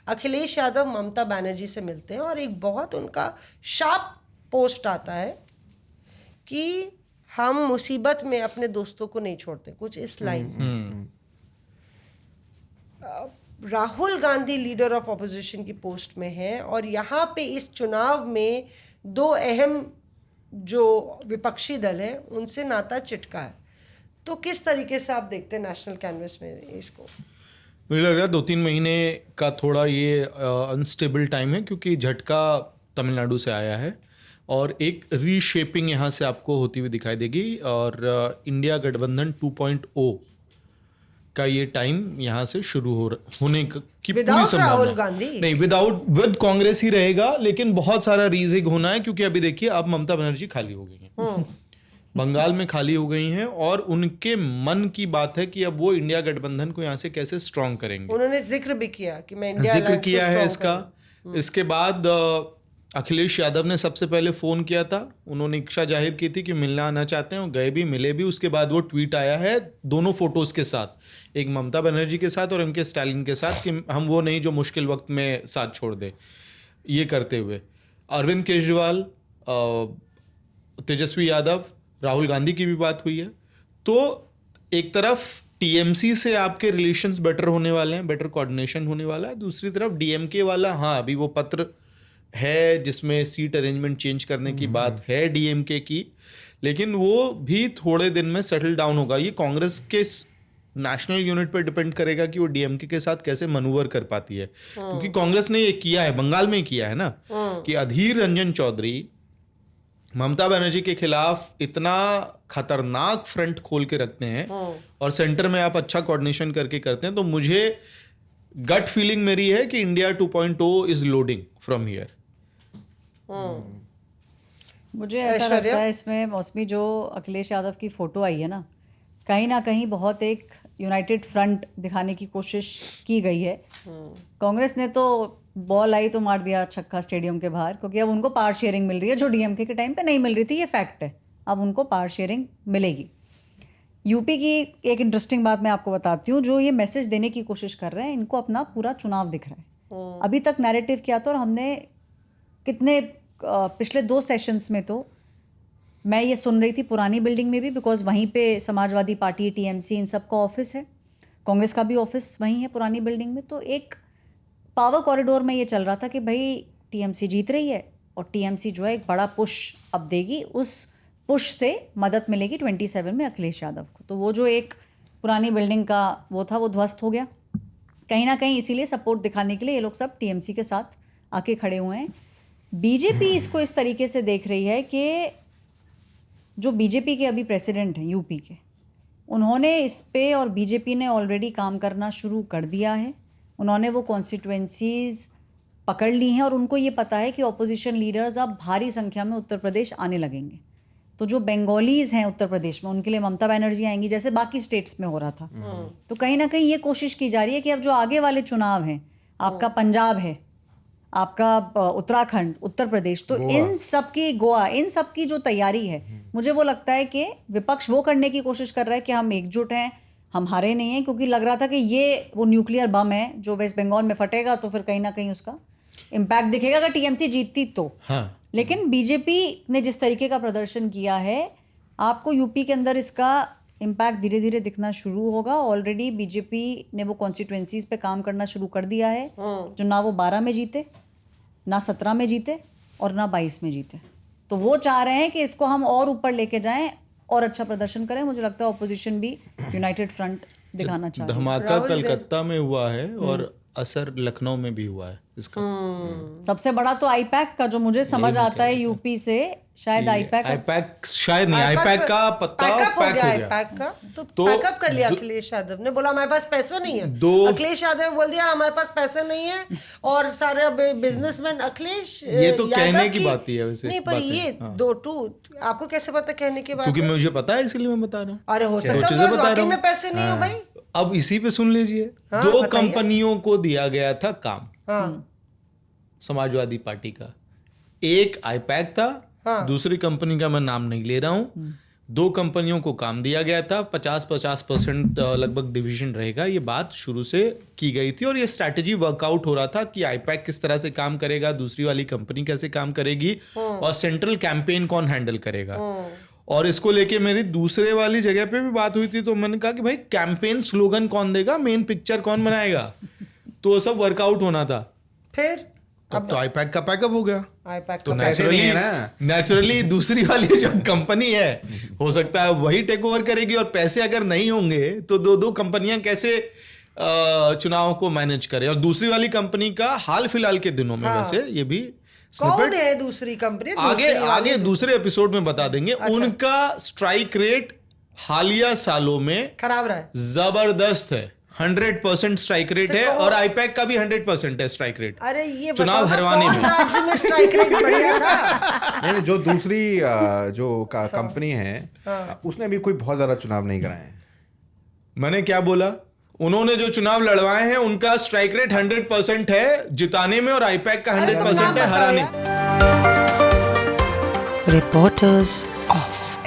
अखिलेश यादव ममता बनर्जी से मिलते हैं और एक बहुत उनका शार्प पोस्ट आता है कि हम मुसीबत में अपने दोस्तों को नहीं छोड़ते, कुछ इस line. Rahul Gandhi leader of opposition की पोस्ट में है और यहाँ पे इस चुनाव में दो अहम जो विपक्षी दल है उनसे नाता चिटका है। तो किस तरीके से आप देखते हैं नेशनल कैनवस में इसको? मुझे लग रहा है 2-3 महीने का थोड़ा ये अनस्टेबल टाइम है, क्योंकि झटका तमिलनाडु से आया है और एक रीशेपिंग यहाँ से आपको होती हुई दिखाई देगी। और इंडिया गठबंधन 2.0 का ये टाइम यहाँ से शुरू होने की पूरी संभावना नहीं, विद कांग्रेस ही रहेगा, लेकिन बहुत सारा रीजिग होना है, क्योंकि अभी देखिए अब ममता बनर्जी खाली हो गई हैं, बंगाल में खाली हो गई हैं और उनके मन की बात है कि अब वो इंडिया गठबंधन को यहाँ से कैसे स्ट्रॉन्ग करेंगे। उन्होंने जिक्र भी किया कि मैं इंडिया जिक्र किया है इसका। इसके बाद अखिलेश यादव ने सबसे पहले फोन किया था, उन्होंने इच्छा जाहिर की थी कि मिलना आना चाहते हैं, और गए भी, मिले भी। उसके बाद वो ट्वीट आया है दोनों फोटोज के साथ, एक ममता बनर्जी के साथ और एम के स्टालिन के साथ, कि हम वो नहीं जो मुश्किल वक्त में साथ छोड़ दे। ये करते हुए अरविंद केजरीवाल, तेजस्वी यादव, राहुल गांधी की भी बात हुई है। तो एक तरफ टीएमसी से आपके रिलेशंस बेटर होने वाले हैं, बेटर कोऑर्डिनेशन होने वाला है। दूसरी तरफ डीएमके वाला, हाँ अभी वो पत्र है जिसमें सीट अरेंजमेंट चेंज करने की बात है डीएमके की, लेकिन वो भी थोड़े दिन में सेटल डाउन होगा। ये कांग्रेस के नेशनल यूनिट पर डिपेंड करेगा कि वो डीएमके के साथ कैसे मनूवर कर पाती है, क्योंकि कांग्रेस ने ये किया है, बंगाल में किया है ना, कि अधीर रंजन चौधरी ममता बनर्जी के खिलाफ इतना खतरनाक फ्रंट खोल के रखते हैं और सेंटर में आप अच्छा कोऑर्डिनेशन करके करते हैं। तो मुझे गट फीलिंग मेरी है कि India 2.0 is loading from here. मुझे ऐसा लगता है इसमें मौसमी, जो अखिलेश यादव की फोटो आई है ना कहीं बहुत एक यूनाइटेड फ्रंट दिखाने की कोशिश की गई है। कांग्रेस ने तो बॉल आई तो मार दिया छक्का स्टेडियम के बाहर, क्योंकि अब उनको पावर शेयरिंग मिल रही है जो डीएमके के टाइम पे नहीं मिल रही थी, ये फैक्ट है। अब उनको पावर शेयरिंग मिलेगी। यूपी की एक इंटरेस्टिंग बात मैं आपको बताती हूँ, जो ये मैसेज देने की कोशिश कर रहे हैं, इनको अपना पूरा चुनाव दिख रहा है। अभी तक नैरेटिव क्या था, और हमने कितने पिछले 2 सेशंस में तो मैं ये सुन रही थी पुरानी बिल्डिंग में भी, बिकॉज वहीं पे समाजवादी पार्टी, टीएमसी, इन सब का ऑफिस है, कांग्रेस का भी ऑफिस वहीं है पुरानी बिल्डिंग में। तो एक पावर कॉरिडोर में ये चल रहा था कि भाई टीएमसी जीत रही है और टीएमसी जो है एक बड़ा पुश अब देगी, उस पुश से मदद मिलेगी 27 में अखिलेश यादव को। तो वो जो एक पुरानी बिल्डिंग का वो था, वो ध्वस्त हो गया कहीं ना कहीं। इसीलिए सपोर्ट दिखाने के लिए ये लोग सब टीएमसी के साथ आके खड़े हुए हैं। बीजेपी इसको इस तरीके से देख रही है कि जो बीजेपी के अभी प्रेसिडेंट हैं यूपी के, उन्होंने इस पे, और बीजेपी ने ऑलरेडी काम करना शुरू कर दिया है। उन्होंने वो कॉन्स्टिट्यूएंसीज पकड़ ली हैं और उनको ये पता है कि ऑपोजिशन लीडर्स अब भारी संख्या में उत्तर प्रदेश आने लगेंगे। तो जो बंगालीज हैं उत्तर प्रदेश में, उनके लिए ममता बनर्जी आएंगी, जैसे बाकी स्टेट्स में हो रहा था। तो कहीं ना कहीं ये कोशिश की जा रही है कि अब जो आगे वाले चुनाव हैं, आपका पंजाब है, आपका उत्तराखंड, उत्तर प्रदेश, तो इन सब की, गोवा, इन सब की जो तैयारी है, मुझे वो लगता है कि विपक्ष वो करने की कोशिश कर रहा है कि हम एकजुट हैं, हम हारे नहीं हैं, क्योंकि लग रहा था कि ये वो न्यूक्लियर बम है जो वेस्ट बंगाल में फटेगा तो फिर कहीं ना कहीं उसका इम्पैक्ट दिखेगा अगर टीएमसी जीतती तो। हाँ। लेकिन बीजेपी ने जिस तरीके का प्रदर्शन किया है, आपको यूपी के अंदर इसका इम्पैक्ट धीरे धीरे दिखना शुरू होगा। ऑलरेडी बीजेपी ने वो कॉन्स्टिट्यूएंसीज पे काम करना शुरू कर दिया है, जो ना वो 12 में जीते, ना 17 में जीते और ना 22 में जीते। तो वो चाह रहे हैं कि इसको हम और ऊपर लेके जाएं और अच्छा प्रदर्शन करें। मुझे लगता है ऑपोजिशन भी यूनाइटेड फ्रंट दिखाना चाह रही है। धमाका कलकत्ता में हुआ है और असर लखनऊ में भी हुआ है इसका। सबसे बड़ा तो आईपैक का, जो मुझे समझ आता है यूपी से, शायद आईपैक शायद नहीं, आईपैक का पत्ता पैक हो गया। आईपैक का तो पैकअप कर लिया अखिलेश यादव ने, बोला हमारे पास पैसा नहीं है। अखिलेश यादव ने बोल दिया हमारे पास पैसा नहीं है, और सारे बिजनेसमैन अखिलेश ये तो कहने की बात ही है वैसे। नहीं, पर ये आपको कैसे पता कहने की बात? क्योंकि मुझे पता है, इसलिए मैं बता रहा हूँ। अरे हो सकता है वाकई में पैसे नहीं हो भाई। अब इसी पे सुन लीजिए, 2 कंपनियों को दिया गया था काम, समाजवादी पार्टी का। एक आईपैक था, दूसरी कंपनी का मैं नाम नहीं ले रहा हूं, 2 कंपनियों को काम दिया गया था, 50% लगभग डिवीजन रहेगा, ये बात शुरू से की गई थी। और ये स्ट्रैटेजी वर्कआउट हो रहा था कि आईपैक किस तरह से काम करेगा, दूसरी वाली कंपनी कैसे काम करेगी, और सेंट्रल कैंपेन कौन हैंडल करेगा। और इसको लेके मेरी दूसरे वाली जगह पे भी बात हुई थी, तो मैंने कहा कि भाई कैंपेन स्लोगन कौन देगा, मेन पिक्चर कौन बनाएगा, तो वो सब वर्कआउट होना था। फिर अब तो आईपैक का पैकअप हो गया, आईपैक तो पैसे नहीं है ना। नेचुरली दूसरी वाली जो कंपनी है हो सकता है वही टेक ओवर करेगी, और पैसे अगर नहीं होंगे तो दो कंपनियां कैसे चुनाव को मैनेज करें। और दूसरी वाली कंपनी का हाल फिलहाल के दिनों में वैसे ये भी कौन है दूसरी कंपनी? आगे दूसरे एपिसोड में बता देंगे। उनका स्ट्राइक रेट हालिया सालों में खराब रहा है, जबरदस्त है, 100% स्ट्राइक रेट है, और आईपैक का भी 100% है स्ट्राइक रेट। अरे ये चुनाव हरवाने कौन में राज्य में स्ट्राइक रेट बढ़िया था? नहीं, जो दूसरी जो कंपनी है उसने अभी कोई बहुत ज्यादा चुनाव नहीं कराए हैं। मैंने क्या बोला, उन्होंने जो चुनाव लड़वाए हैं उनका स्ट्राइक रेट 100% है जिताने में, और आईपैक का 100% है हराने में। Reporters of